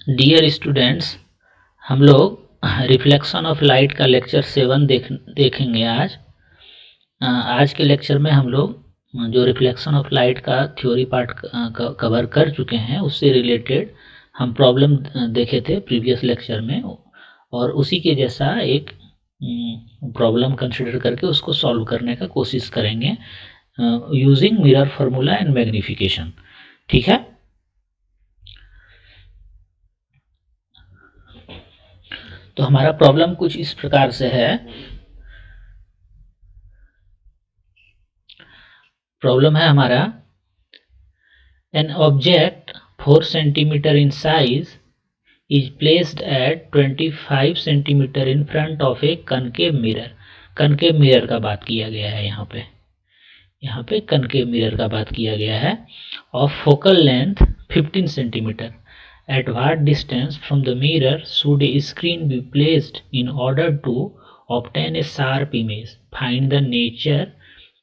Dear students, हम लोग reflection of light का लेक्चर 7 देखेंगे आज। आज के लेक्चर में हम लोग जो रिफ्लेक्शन ऑफ लाइट का थ्योरी पार्ट कवर कर चुके हैं उससे रिलेटेड हम प्रॉब्लम देखे थे प्रीवियस लेक्चर में, और उसी के जैसा एक प्रॉब्लम कंसिडर करके उसको सॉल्व करने का कोशिश करेंगे using mirror formula and magnification. ठीक है, तो हमारा प्रॉब्लम कुछ इस प्रकार से है। प्रॉब्लम है हमारा, an object 4 centimetre in size is placed at 25 centimetre in front of A concave mirror. Concave mirror का बात किया गया है यहाँ पे कनकेव मिरर का बात किया गया है। Of focal length 15 centimetre, at what distance from the mirror should a screen be placed in order to obtain a sharp image? Find the nature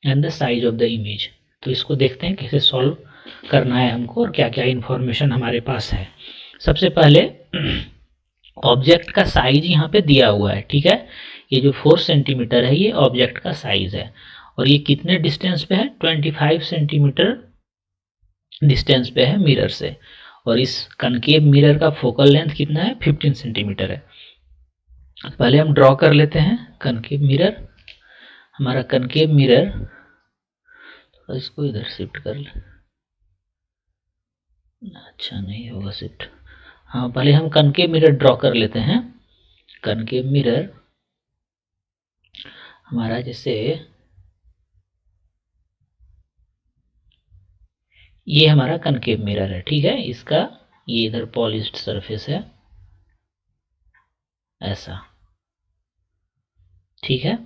and the size of the image। तो इसको देखते हैं कैसे solve करना है हमको और क्या क्या इंफॉर्मेशन हमारे पास है। सबसे पहले ऑब्जेक्ट का साइज यहाँ पे दिया हुआ है। ठीक है, ये जो 4 सेंटीमीटर है ये ऑब्जेक्ट का साइज है और ये कितने डिस्टेंस पे है? 25 सेंटीमीटर डिस्टेंस पे है मिरर से, और इस कनकेव मिरर का फोकल लेंथ कितना है? 15 सेंटीमीटर है। पहले हम ड्रॉ कर लेते हैं कनकेव मिरर। हमारा कनकेव मिरर, तो इसको इधर शिफ्ट कर ले, अच्छा नहीं होगा शिफ्ट। हाँ, पहले हम कनकेव मिरर ड्रॉ कर लेते हैं। कनकेव मिरर हमारा जैसे ये हमारा कनकेव मिरर है। ठीक है, इसका ये इधर पॉलिश्ड सरफेस है ऐसा। ठीक है,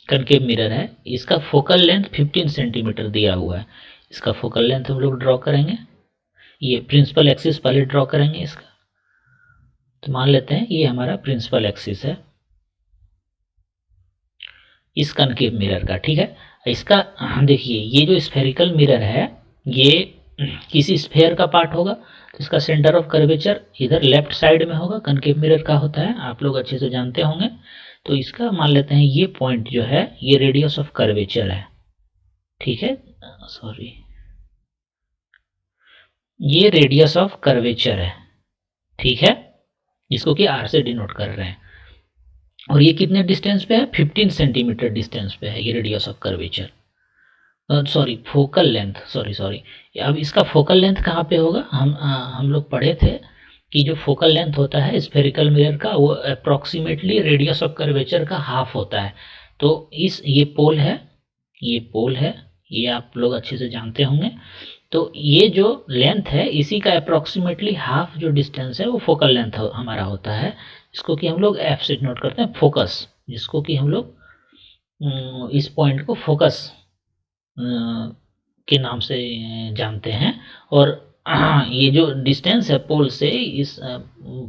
कनकेव मिरर है, इसका फोकल लेंथ 15 सेंटीमीटर दिया हुआ है। इसका फोकल लेंथ हम लोग ड्रॉ करेंगे। ये प्रिंसिपल एक्सिस पहले ड्रॉ करेंगे इसका, तो मान लेते हैं ये हमारा प्रिंसिपल एक्सिस है इस कनकेव मिरर का। ठीक है, इसका देखिए ये जो स्फेरिकल मिरर है ये किसी स्फेयर का पार्ट होगा, तो इसका सेंटर ऑफ कर्वेचर इधर लेफ्ट साइड में होगा। कनकेव मिरर का होता है, आप लोग अच्छे से जानते होंगे। तो इसका मान लेते हैं ये पॉइंट जो है ये रेडियस ऑफ कर्वेचर है। ठीक है, सॉरी, ये रेडियस ऑफ कर्वेचर है। ठीक है, जिसको कि आर से डिनोट कर रहे हैं, और ये कितने डिस्टेंस पे है? 15 सेंटीमीटर डिस्टेंस पे है ये radius of curvature, sorry focal length, sorry. अब इसका फोकल लेंथ कहाँ पे होगा? हम लोग पढ़े थे कि जो फोकल लेंथ होता है स्फेरिकल मिरर का वो अप्रोक्सीमेटली रेडियस ऑफ कर्वेचर का हाफ होता है। तो ये पोल है, ये आप लोग अच्छे से जानते होंगे। तो ये जो लेंथ है इसी का अप्रोक्सीमेटली हाफ जो डिस्टेंस है वो फोकल लेंथ हमारा होता है, इसको कि हम लोग एफ से नोट करते हैं फोकस, जिसको कि हम लोग इस पॉइंट को फोकस के नाम से जानते हैं। और ये जो डिस्टेंस है पोल से इस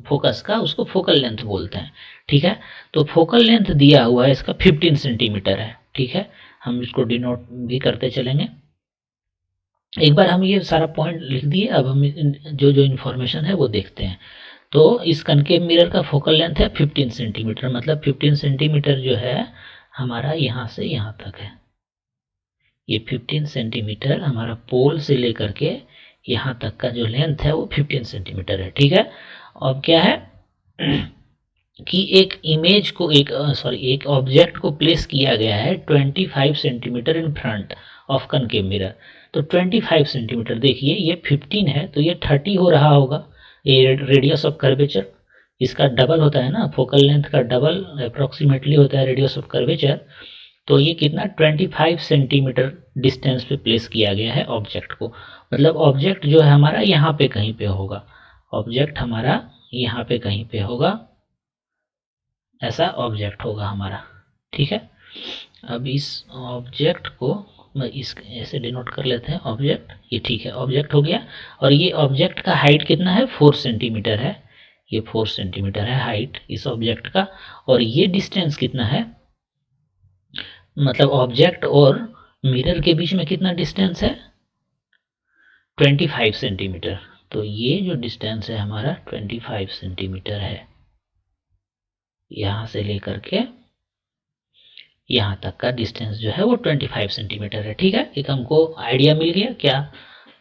फोकस का उसको फोकल लेंथ बोलते हैं। ठीक है, तो फोकल लेंथ दिया हुआ है इसका 15 सेंटीमीटर है। ठीक है, हम इसको डिनोट भी करते चलेंगे। एक बार हम ये सारा पॉइंट लिख दिए, अब हम जो जो इन्फॉर्मेशन है वो देखते हैं। तो इस कनकेव मिरर का फोकल लेंथ है 15 सेंटीमीटर, मतलब 15 सेंटीमीटर जो है हमारा यहाँ से यहाँ तक है। ये 15 सेंटीमीटर हमारा पोल से लेकर के यहाँ तक का जो लेंथ है वो 15 सेंटीमीटर है। ठीक है, अब क्या है कि एक इमेज को एक ऑब्जेक्ट को प्लेस किया गया है 25 centimetre in front of concave mirror. तो 25 सेंटीमीटर, देखिए ये 15 है तो ये 30 हो रहा होगा। ये रेडियस ऑफ कर्वेचर इसका डबल होता है ना, फोकल लेंथ का डबल अप्रोक्सीमेटली होता है रेडियस ऑफ कर्वेचर। तो ये कितना 25 सेंटीमीटर डिस्टेंस पे प्लेस किया गया है ऑब्जेक्ट को, मतलब ऑब्जेक्ट जो है हमारा यहाँ पे कहीं पे होगा, ऑब्जेक्ट हमारा यहाँ पे कहीं पे होगा, ऐसा ऑब्जेक्ट होगा हमारा। ठीक है, अब इस ऑब्जेक्ट को इस ऐसे डिनोट कर लेते हैं ऑब्जेक्ट, ये ठीक है ऑब्जेक्ट हो गया। और ये ऑब्जेक्ट का हाइट कितना है? 4 सेंटीमीटर है, ये 4 सेंटीमीटर है हाइट इस ऑब्जेक्ट का। और ये डिस्टेंस कितना है, मतलब ऑब्जेक्ट और मिरर के बीच में कितना डिस्टेंस है? 25 सेंटीमीटर। तो ये जो डिस्टेंस है हमारा 25 सेंटीमीटर है, यहाँ से लेकर के यहाँ तक का डिस्टेंस जो है वो 25 सेंटीमीटर है। ठीक है, एक हमको आइडिया मिल गया क्या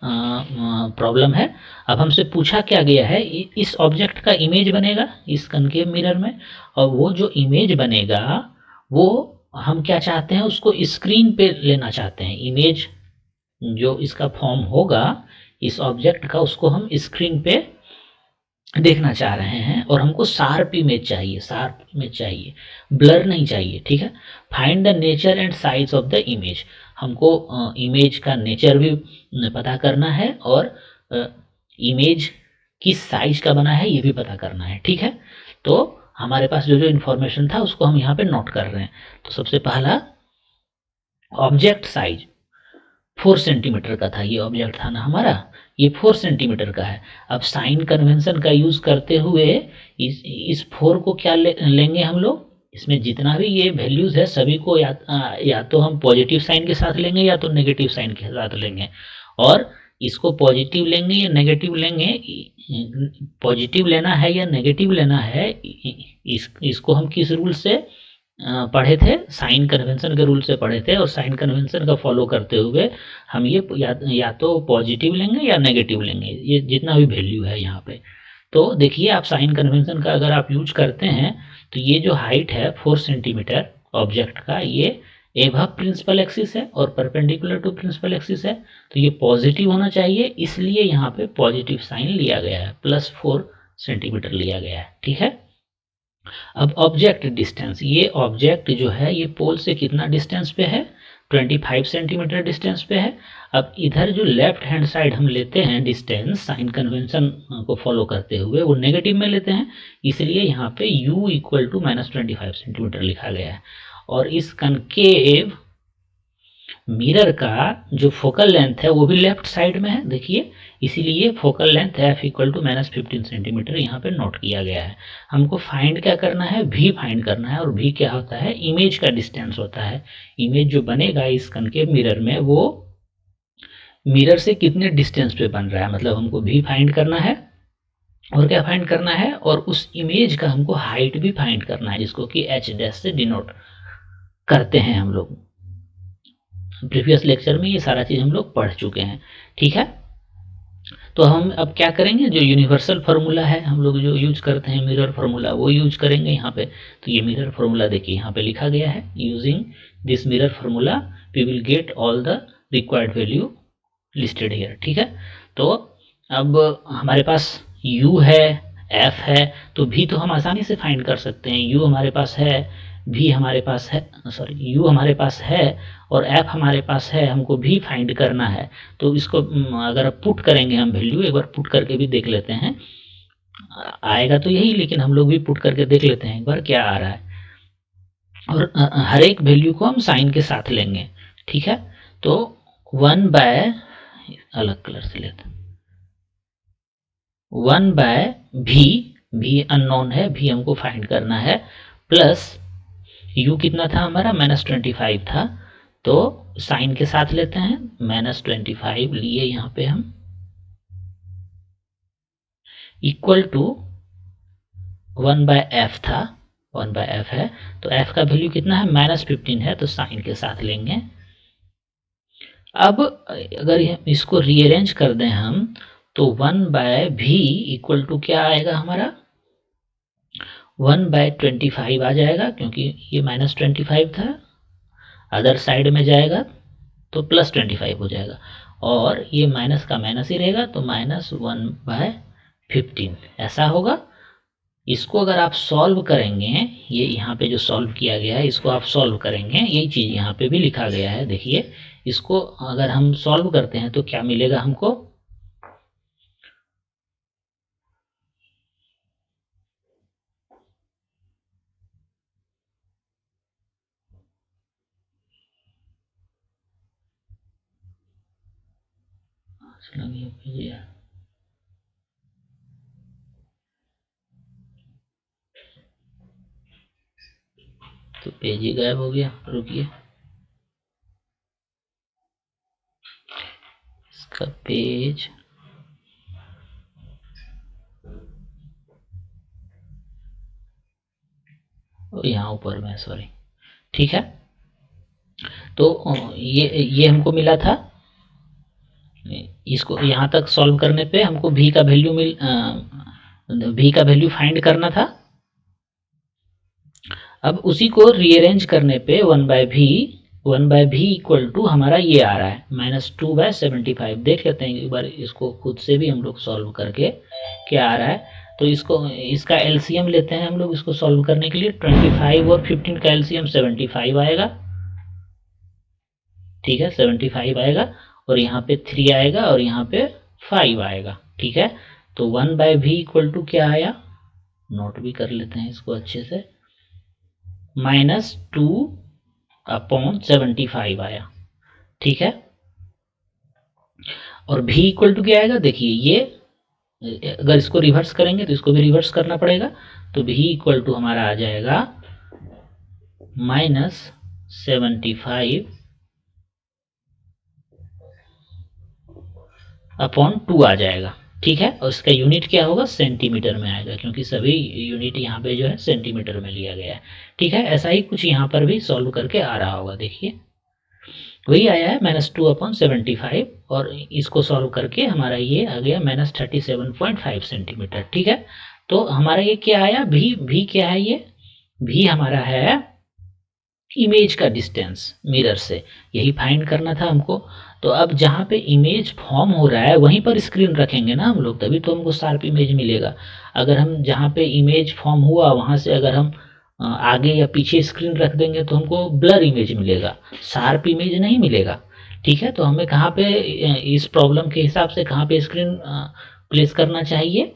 प्रॉब्लम है। अब हमसे पूछा क्या गया है, इस ऑब्जेक्ट का इमेज बनेगा इस कनकेव मिरर में, और वो जो इमेज बनेगा वो हम क्या चाहते हैं, उसको स्क्रीन पे लेना चाहते हैं। इमेज जो इसका फॉर्म होगा इस ऑब्जेक्ट का, उसको हम स्क्रीन पे देखना चाह रहे हैं, और हमको शार्प इमेज चाहिए, शार्प इमेज चाहिए, ब्लर नहीं चाहिए। ठीक है, find the nature and size of the image. हमको इमेज का नेचर भी पता करना है, और इमेज किस साइज का बना है ये भी पता करना है। ठीक है, तो हमारे पास जो जो इन्फॉर्मेशन था उसको हम यहाँ पे नोट कर रहे हैं। तो सबसे पहला ऑब्जेक्ट साइज 4 सेंटीमीटर का था, ये ऑब्जेक्ट था ना हमारा, ये 4 सेंटीमीटर का है। अब साइन कन्वेंशन का यूज करते हुए इस 4 को क्या लेंगे हम लोग, इसमें जितना भी ये वैल्यूज है सभी को या तो हम पॉजिटिव साइन के साथ लेंगे या तो नेगेटिव साइन के साथ लेंगे। और इसको पॉजिटिव लेंगे या नेगेटिव लेंगे, पॉजिटिव लेना है या नेगेटिव लेना है, इसको हम किस रूल से पढ़े थे, साइन कन्वेंशन के रूल से पढ़े थे, और साइन कन्वेंशन का फॉलो करते हुए हम ये या तो पॉजिटिव लेंगे या नेगेटिव लेंगे, ये जितना भी वैल्यू है यहाँ पे। तो देखिए आप साइन कन्वेंशन का अगर आप यूज करते हैं तो ये जो हाइट है 4 सेंटीमीटर ऑब्जेक्ट का, ये एबव प्रिंसिपल एक्सिस है और परपेंडिकुलर टू प्रिंसिपल एक्सिस है, तो ये पॉजिटिव होना चाहिए, इसलिए यहाँ पे पॉजिटिव साइन लिया गया है, +4 सेंटीमीटर लिया गया है। ठीक है, अब ऑब्जेक्ट डिस्टेंस, ये ऑब्जेक्ट जो है ये पोल से कितना डिस्टेंस पे है, 25 सेंटीमीटर डिस्टेंस पे है। अब इधर जो लेफ्ट हैंड साइड हम लेते हैं डिस्टेंस साइन कन्वेंशन को फॉलो करते हुए, वो नेगेटिव में लेते हैं, इसलिए यहाँ पे u इक्वल टू -25 सेंटीमीटर लिखा गया है। और इस कनकेव मिरर का जो फोकल लेंथ है वो भी लेफ्ट साइड में है, देखिए, इसीलिए focal length f equal to -15 centimetre यहाँ पे नोट किया गया है। हमको फाइंड क्या करना है, v फाइंड करना है, और v क्या होता है, इमेज का डिस्टेंस होता है। इमेज जो बनेगा इस कनकेव मिरर में वो मिरर से कितने डिस्टेंस पे बन रहा है, मतलब हमको v फाइंड करना है, और क्या फाइंड करना है, और उस इमेज का हमको हाइट भी फाइंड करना है, जिसको कि h' से डिनोट करते हैं हम लोग। प्रीवियस लेक्चर में ये सारा चीज हम लोग पढ़ चुके हैं। ठीक है, तो हम अब क्या करेंगे, जो यूनिवर्सल फार्मूला है हम लोग जो यूज करते हैं मिरर फार्मूला, वो यूज करेंगे यहाँ पे। तो ये मिरर फार्मूला देखिए यहाँ पे लिखा गया है, using this mirror formula we will get all the required value listed here. ठीक है, तो अब हमारे पास u है, f है, तो v तो हम आसानी से फाइंड कर सकते हैं, u हमारे पास है, v हमारे पास है, सॉरी u हमारे पास है और f हमारे पास है, हमको v फाइंड करना है। तो इसको अगर पुट करेंगे हम वैल्यू, एक बार पुट करके भी देख लेते हैं, आएगा तो यही, लेकिन हम लोग भी पुट करके देख लेते हैं एक बार क्या आ रहा है, और हर एक वैल्यू को हम साइन के साथ लेंगे। ठीक है, तो 1 बाय, अलग कलर से लेते हैं, 1 बाय भी अननोन है, भी हमको फाइंड करना है, प्लस u कितना था हमारा, -25 था, तो साइन के साथ लेते हैं, -25 लिए यहाँ पे हम, इक्वल टू 1 बाय एफ था, 1 बाय एफ है, तो f का वैल्यू कितना है, -15 है, तो साइन के साथ लेंगे। अब अगर इसको रीअरेंज कर दें हम, तो 1 बाय भी इक्वल टू क्या आएगा हमारा, 1/25 आ जाएगा, क्योंकि ये -25 था, अदर साइड में जाएगा तो +25 हो जाएगा, और ये माइनस का माइनस ही रहेगा, तो -1/15 ऐसा होगा। इसको अगर आप सॉल्व करेंगे, ये यहाँ पे जो सॉल्व किया गया है इसको आप सॉल्व करेंगे, यही चीज़ यहाँ पे भी लिखा गया है, देखिए, इसको अगर हम सॉल्व करते हैं तो क्या मिलेगा हमको, तो पेज ही गायब हो गया, रुकिए, इसका पेज यहाँ ऊपर में, सॉरी, ठीक है। तो ये हमको मिला था, इसको यहाँ तक सॉल्व करने पे हमको v का वैल्यू फाइंड करना था। अब उसी को रीअरेंज करने पे 1/v इक्वल टू हमारा ये आ रहा है -2/75। देख लेते हैं एक बार इसको खुद से भी हम लोग सॉल्व करके क्या आ रहा है। तो इसका एलसीएम लेते हैं हम लोग इसको सॉल्व करने के लिए। 25 और 15 का एलसीएम 75 आएगा, ठीक है, 75 आएगा, और यहाँ पे 3 आएगा और यहाँ पे 5 आएगा, ठीक है। तो 1/v इक्वल टू क्या आया, नोट भी कर लेते हैं इसको अच्छे से, -2/75 आया, ठीक है। और v इक्वल टू क्या आएगा, देखिए ये अगर इसको रिवर्स करेंगे तो इसको भी रिवर्स करना पड़ेगा। तो v इक्वल टू हमारा आ जाएगा -75/2 आ जाएगा, ठीक है। और इसका यूनिट क्या होगा, सेंटीमीटर में आएगा, क्योंकि सभी यूनिट यहाँ पे जो है सेंटीमीटर में लिया गया है, ठीक है। ऐसा ही कुछ यहाँ पर भी सॉल्व करके आ रहा होगा, देखिए वही आया है -2/75, और इसको सॉल्व करके हमारा ये आ गया -37.5 सेंटीमीटर, ठीक है। तो हमारा ये क्या आया, भी क्या है, ये भी हमारा है इमेज का डिस्टेंस मिरर से, यही फाइंड करना था हमको। तो अब जहाँ पे इमेज फॉर्म हो रहा है वहीं पर स्क्रीन रखेंगे ना हम लोग, तभी तो हमको शार्प इमेज मिलेगा। अगर हम जहाँ पे इमेज फॉर्म हुआ वहाँ से अगर हम आगे या पीछे स्क्रीन रख देंगे तो हमको ब्लर इमेज मिलेगा, शार्प इमेज नहीं मिलेगा, ठीक है। तो हमें कहाँ पे इस प्रॉब्लम के हिसाब से कहाँ पे स्क्रीन प्लेस करना चाहिए,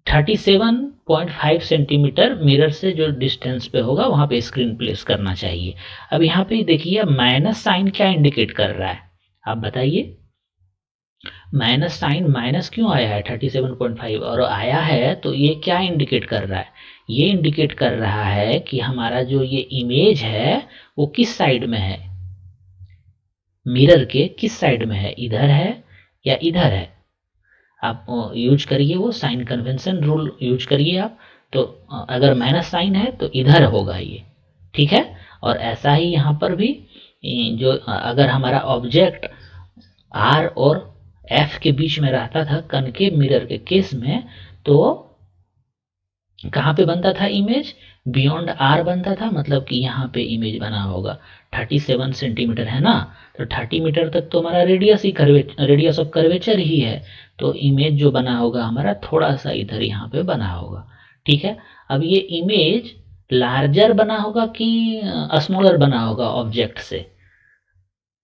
37.5 सेंटीमीटर मिरर से जो डिस्टेंस पे होगा वहाँ पे स्क्रीन प्लेस करना चाहिए। अब यहाँ पे देखिए माइनस साइन क्या इंडिकेट कर रहा है, आप बताइए। माइनस साइन माइनस क्यों आया है 37.5, और आया है तो ये क्या इंडिकेट कर रहा है, ये इंडिकेट कर रहा है कि हमारा जो ये इमेज है वो किस साइड में है, मिरर के किस साइड में है, इधर है या इधर है। आप यूज करिए वो साइन कन्वेंशन रूल यूज करिए आप। तो अगर माइनस साइन है तो इधर होगा ये, ठीक है। और ऐसा ही यहाँ पर भी जो अगर हमारा ऑब्जेक्ट आर और एफ के बीच में रहता था कनकेव मिरर के केस में, तो कहाँ पे बनता था इमेज, बियॉन्ड आर बनता था, मतलब कि यहाँ पे इमेज बना होगा। 37 सेंटीमीटर है ना, तो 30 मीटर तक तो हमारा रेडियस ऑफ कर्वेचर ही है, तो इमेज जो बना होगा हमारा थोड़ा सा इधर यहाँ पे बना होगा, ठीक है। अब ये इमेज लार्जर बना होगा कि स्मॉलर बना होगा ऑब्जेक्ट से,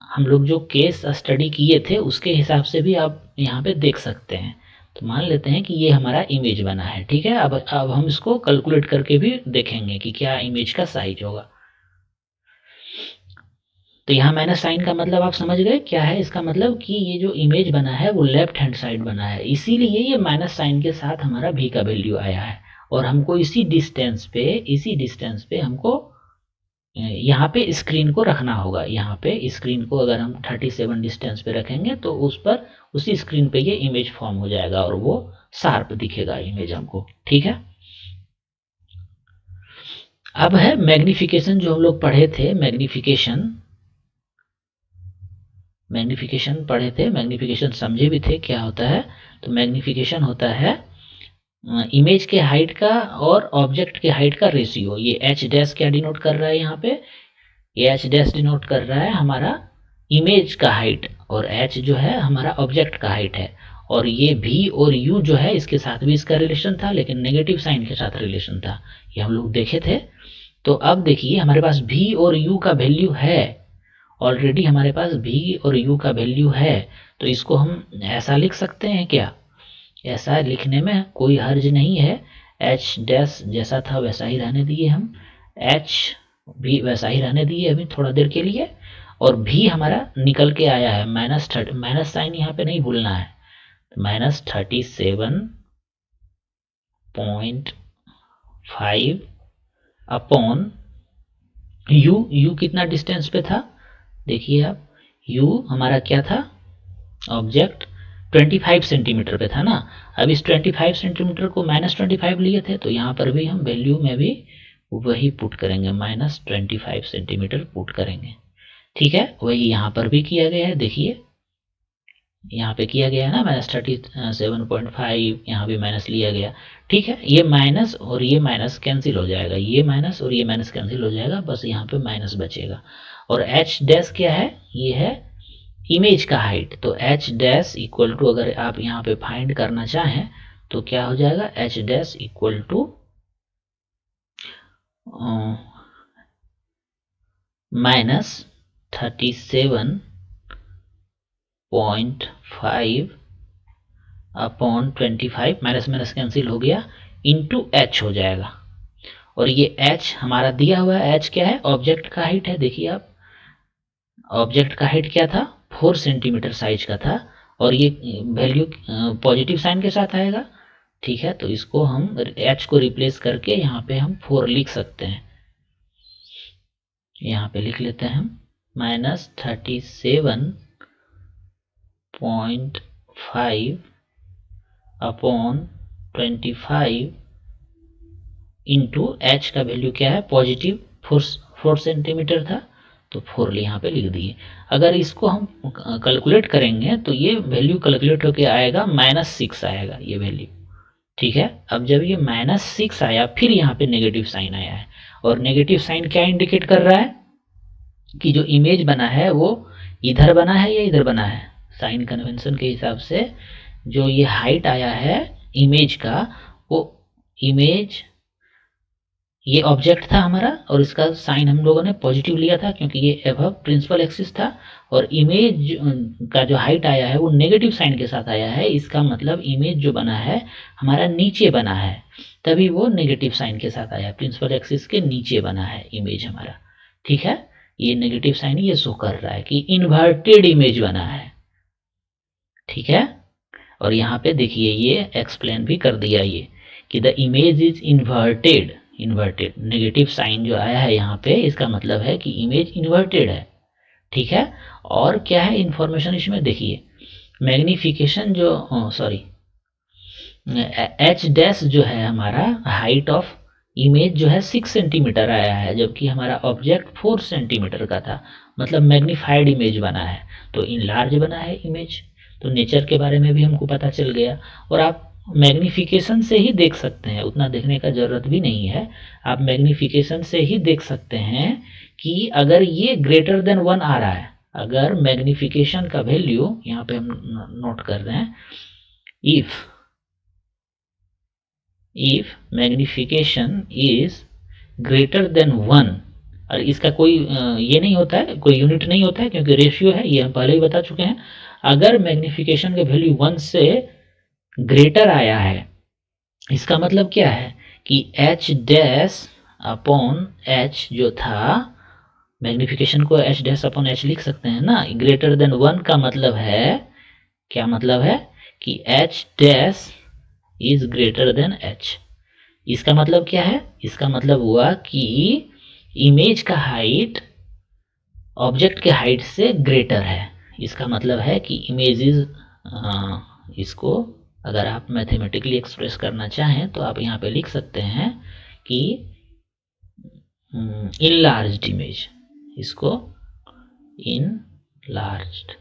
हम लोग जो केस स्टडी किए थे उसके हिसाब से भी आप यहाँ पे देख सकते हैं। तो मान लेते हैं कि ये हमारा इमेज बना है, ठीक है। अब हम इसको कैलकुलेट करके भी देखेंगे कि क्या इमेज का साइज होगा। तो यहाँ माइनस साइन का मतलब आप समझ गए क्या है, इसका मतलब कि ये जो इमेज बना है वो लेफ्ट हैंड साइड बना है, इसीलिए ये माइनस साइन के साथ हमारा v का वैल्यू आया है। और हमको इसी डिस्टेंस पे हमको यहाँ पे स्क्रीन को रखना होगा। यहाँ पे स्क्रीन को अगर हम 37 डिस्टेंस पे रखेंगे तो उसी स्क्रीन पे ये इमेज फॉर्म हो जाएगा और वो शार्प दिखेगा इमेज हमको, ठीक है। अब है मैग्निफिकेशन, जो हम लोग पढ़े थे, मैग्निफिकेशन पढ़े थे, मैग्निफिकेशन समझे भी थे क्या होता है। तो मैग्निफिकेशन होता है इमेज के हाइट का और ऑब्जेक्ट के हाइट का रेशियो। ये एच डैश क्या डिनोट कर रहा है, यहाँ पे ये एच डैश डिनोट कर रहा है हमारा इमेज का हाइट, और एच जो है हमारा ऑब्जेक्ट का हाइट है। और ये v और u जो है इसके साथ भी इसका रिलेशन था, लेकिन नेगेटिव साइन के साथ रिलेशन था, ये हम लोग देखे थे। तो अब देखिए हमारे पास v और u का वैल्यू है, ऑलरेडी हमारे पास v और u का वैल्यू है। तो इसको हम ऐसा लिख सकते हैं क्या, ऐसा लिखने में कोई हर्ज नहीं है। एच डैश जैसा था वैसा ही रहने दिए, हम एच भी वैसा ही रहने दिए अभी थोड़ा देर के लिए। और भी हमारा निकल के आया है माइनस साइन यहाँ पे नहीं भूलना है, -37.5 अपॉन u कितना डिस्टेंस पे था, देखिए आप, u हमारा क्या था, ऑब्जेक्ट 25 सेंटीमीटर पे था ना। अब इस 25 सेंटीमीटर को -25 लिए थे, तो यहाँ पर भी हम वैल्यू में भी वही पुट करेंगे, -25 सेंटीमीटर पुट करेंगे। ठीक है, वही यहाँ पर भी किया गया है, देखिए यहाँ पे किया गया है ना, -37.5, यहाँ भी माइनस लिया गया। ठीक है, ये माइनस और ये माइनस कैंसिल हो जाएगा, ये माइनस और ये माइनस कैंसिल हो जाएगा, बस यहाँ पे माइनस बचेगा। और एच डैश क्या है, ये है इमेज का हाइट। तो एच डैश इक्वल टू, अगर आप यहाँ पे फाइंड करना चाहें तो क्या हो जाएगा, H dash equal to -37.5 upon 25, minus minus cancel हो गया, इंटू एच हो जाएगा। और ये एच हमारा दिया हुआ है, एच क्या है, ऑब्जेक्ट का हाइट है। देखिए आप, ऑब्जेक्ट का हाइट क्या था, 4 सेंटीमीटर साइज का था, और ये वैल्यू पॉजिटिव साइन के साथ आएगा। ठीक है, तो इसको हम एच को रिप्लेस करके यहाँ पे हम 4 लिख सकते हैं। यहाँ पे लिख लेते हैं हम -37.5 अपॉन 25 इंटू एच का वैल्यू क्या है, पॉजिटिव 4 सेंटीमीटर था, तो 4 यहाँ पे लिख दिए। अगर इसको हम कैलकुलेट करेंगे तो ये वैल्यू कैलकुलेट होके आएगा -6 आएगा ये वैल्यू। ठीक है, अब जब ये -6 आया, फिर यहाँ पे नेगेटिव साइन आया है, और नेगेटिव साइन क्या इंडिकेट कर रहा है कि जो इमेज बना है वो इधर बना है या इधर बना है। साइन कन्वेंशन के हिसाब से जो ये हाइट आया है इमेज का, वो इमेज, ये ऑब्जेक्ट था हमारा, और इसका साइन हम लोगों ने पॉजिटिव लिया था क्योंकि ये एबव प्रिंसिपल एक्सिस था, और इमेज का जो हाइट आया है वो नेगेटिव साइन के साथ आया है। इसका मतलब इमेज जो बना है हमारा नीचे बना है, तभी वो नेगेटिव साइन के साथ आया, प्रिंसिपल एक्सिस के नीचे बना है इमेज हमारा। ठीक है, ये नेगेटिव साइन ये शो कर रहा है कि इन्वर्टेड इमेज बना है। ठीक है, और यहाँ पे देखिए ये एक्सप्लेन भी कर दिया ये कि the image is inverted. Inverted negative sign जो आया है यहाँ पे, इसका मतलब है कि इमेज इन्वर्टेड है। ठीक है, और क्या है इंफॉर्मेशन इसमें देखिए, मैग्निफिकेशन जो सॉरी एच डैश जो है हमारा हाइट ऑफ इमेज जो है 6 सेंटीमीटर आया है, जबकि हमारा ऑब्जेक्ट 4 सेंटीमीटर का था, मतलब मैग्नीफाइड इमेज बना है, तो इन लार्ज बना है इमेज। तो नेचर के बारे में भी हमको पता चल गया, और आप मैग्निफिकेशन से ही देख सकते हैं, उतना देखने का ज़रूरत भी नहीं है, आप मैग्निफिकेशन से ही देख सकते हैं कि अगर ये ग्रेटर देन 1 आ रहा है, अगर मैग्निफिकेशन का वैल्यू यहाँ पे हम नोट कर रहे हैं, if magnification is greater than 1, और इसका कोई ये नहीं होता है, कोई यूनिट नहीं होता है क्योंकि रेशियो है, ये हम पहले ही बता चुके हैं। अगर मैग्निफिकेशन का वैल्यू 1 से ग्रेटर आया है, इसका मतलब क्या है कि एच डैश अपॉन एच जो था, मैग्निफिकेशन को एच डैश अपॉन एच लिख सकते हैं ना, ग्रेटर देन 1 का मतलब है, क्या मतलब है कि H dash is greater than H. इसका मतलब क्या है, इसका मतलब हुआ कि इमेज का हाइट ऑब्जेक्ट के हाइट से ग्रेटर है। इसका मतलब है कि इमेज इज, इसको अगर आप मैथमेटिकली एक्सप्रेस करना चाहें तो आप यहाँ पे लिख सकते हैं कि इनलार्ज्ड इमेज, इसको इनलार्ज्ड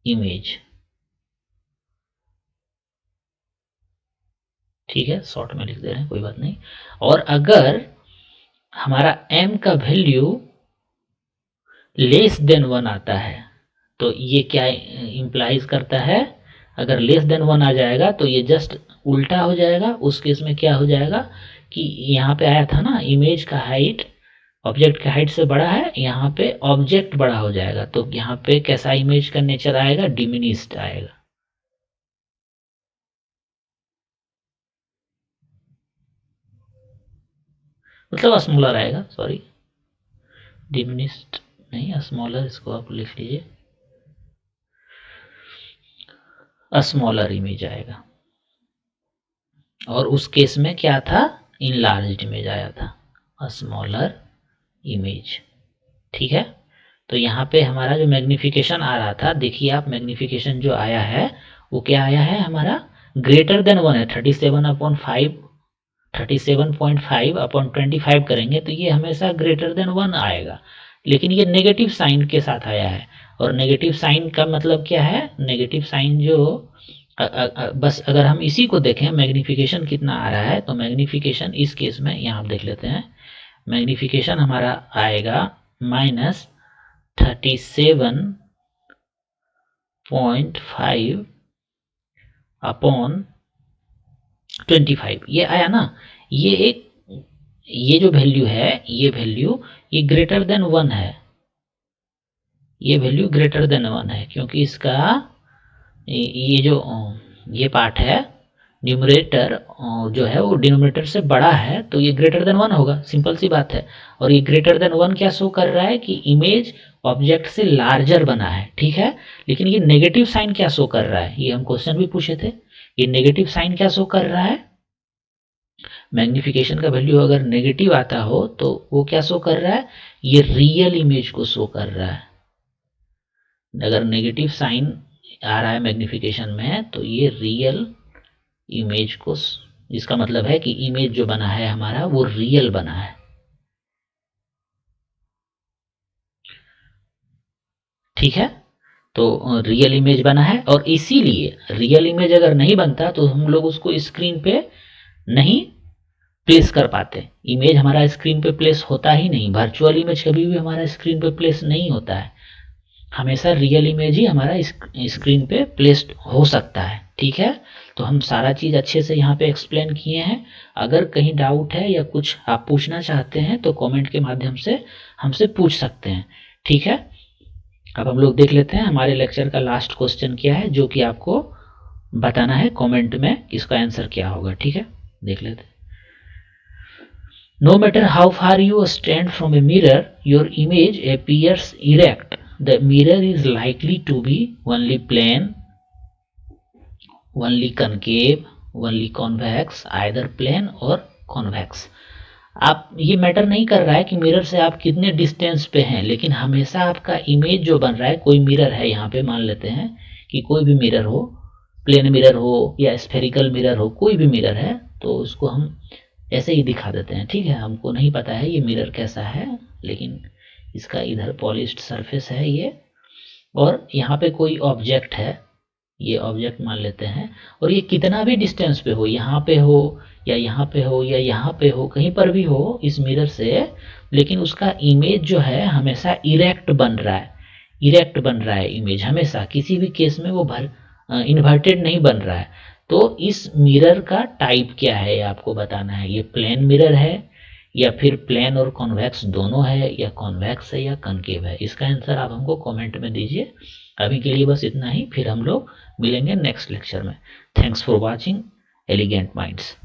इमेज। ठीक है, शॉर्ट में लिख दे रहे हैं, कोई बात नहीं। और अगर हमारा m का वैल्यू लेस देन 1 आता है, तो ये क्या इंप्लाइज करता है, अगर लेस देन 1 आ जाएगा तो ये जस्ट उल्टा हो जाएगा। उस केस में क्या हो जाएगा कि यहाँ पे आया था ना, इमेज का हाइट ऑब्जेक्ट के हाइट से बड़ा है, यहाँ पे ऑब्जेक्ट बड़ा हो जाएगा, तो यहाँ पे कैसा इमेज का नेचर आएगा, डिमिनिस्ड आएगा। मतलब स्मॉलर आएगा, सॉरी डिमिनिस्ड नहीं, स्मॉलर, इसको आप लिख लीजिए, स्मॉलर इमेज आएगा। और उस केस में क्या था, इनलार्ज्ड इमेज आया था, स्मॉलर इमेज। ठीक है, तो यहाँ पे हमारा जो मैग्निफिकेशन आ रहा था, देखिए आप मैग्निफिकेशन जो आया है वो क्या आया है हमारा, ग्रेटर देन 1 है। 37/5 37.5/25 करेंगे तो ये हमेशा ग्रेटर देन 1 आएगा, लेकिन ये नेगेटिव साइन के साथ आया है। और नेगेटिव साइन का मतलब क्या है, नेगेटिव साइन जो बस अगर हम इसी को देखें मैग्निफिकेशन कितना आ रहा है, तो मैग्निफिकेशन इस केस में यहाँ आप देख लेते हैं, मैग्निफिकेशन हमारा आएगा -37.5/25 ये आया ना। ये जो वैल्यू है, ये वैल्यू ये ग्रेटर देन 1 है, ये वैल्यू ग्रेटर देन 1 है, क्योंकि इसका ये जो ये पार्ट है न्यूमरेटर जो है वो डिनोमिनेटर से बड़ा है, तो ये ग्रेटर देन 1 होगा, सिंपल सी बात है। और ये ग्रेटर देन 1 क्या शो कर रहा है कि इमेज ऑब्जेक्ट से लार्जर बना है, ठीक है। लेकिन ये नेगेटिव साइन क्या शो कर रहा है, ये हम क्वेश्चन भी पूछे थे, ये नेगेटिव साइन क्या शो कर रहा है, मैग्निफिकेशन का वैल्यू अगर नेगेटिव आता हो तो वो क्या शो कर रहा है, ये रियल इमेज को शो कर रहा है। अगर नेगेटिव साइन आ रहा है मैग्निफिकेशन में तो ये रियल इमेज को, इसका मतलब है कि इमेज जो बना है हमारा वो रियल बना है, ठीक है। तो रियल इमेज बना है, और इसीलिए रियल इमेज अगर नहीं बनता तो हम लोग उसको स्क्रीन पे नहीं प्लेस कर पाते। इमेज हमारा स्क्रीन पे प्लेस होता ही नहीं, वर्चुअल इमेज कभी भी हमारा स्क्रीन पे प्लेस नहीं होता है, हमेशा रियल इमेज ही हमारा स्क्रीन पे प्लेस्ड हो सकता है, ठीक है। तो हम सारा चीज़ अच्छे से यहाँ पे एक्सप्लेन किए हैं। अगर कहीं डाउट है या कुछ आप पूछना चाहते हैं तो कमेंट के माध्यम से हमसे पूछ सकते हैं, ठीक है। अब हम लोग देख लेते हैं हमारे लेक्चर का लास्ट क्वेश्चन क्या है, जो कि आपको बताना है कमेंट में इसका आंसर क्या होगा, ठीक है। देख लेते हैं। No matter how far you stand from a mirror, your image appears erect. The mirror is likely to be only plane, only concave, only convex, either plane or convex. आप ये मैटर नहीं कर रहा है कि मिरर से आप कितने डिस्टेंस पे हैं, लेकिन हमेशा आपका इमेज जो बन रहा है, कोई मिरर है यहाँ पे, मान लेते हैं कि कोई भी मिरर हो, प्लेन मिरर हो या स्फेरिकल मिरर हो, कोई भी मिरर है तो उसको हम ऐसे ही दिखा देते हैं, ठीक है। हमको नहीं पता है ये मिरर कैसा है, लेकिन इसका इधर पॉलिश्ड सरफेस है ये, और यहाँ पे कोई ऑब्जेक्ट है, ये ऑब्जेक्ट मान लेते हैं, और ये कितना भी डिस्टेंस पे हो, यहाँ पे हो या यहाँ पे हो या यहाँ पे हो, कहीं पर भी हो इस मिरर से, लेकिन उसका इमेज जो है हमेशा इरेक्ट बन रहा है, इरेक्ट बन रहा है इमेज हमेशा, किसी भी केस में वो इन्वर्टेड नहीं बन रहा है। तो इस मिरर का टाइप क्या है ये आपको बताना है, ये प्लेन मिरर है या फिर प्लेन और कॉन्वेक्स दोनों है, या कॉन्वेक्स है या कनकेव है, इसका आंसर आप हमको कमेंट में दीजिए। अभी के लिए बस इतना ही, फिर हम लोग मिलेंगे नेक्स्ट लेक्चर में। Thanks for watching elegant minds.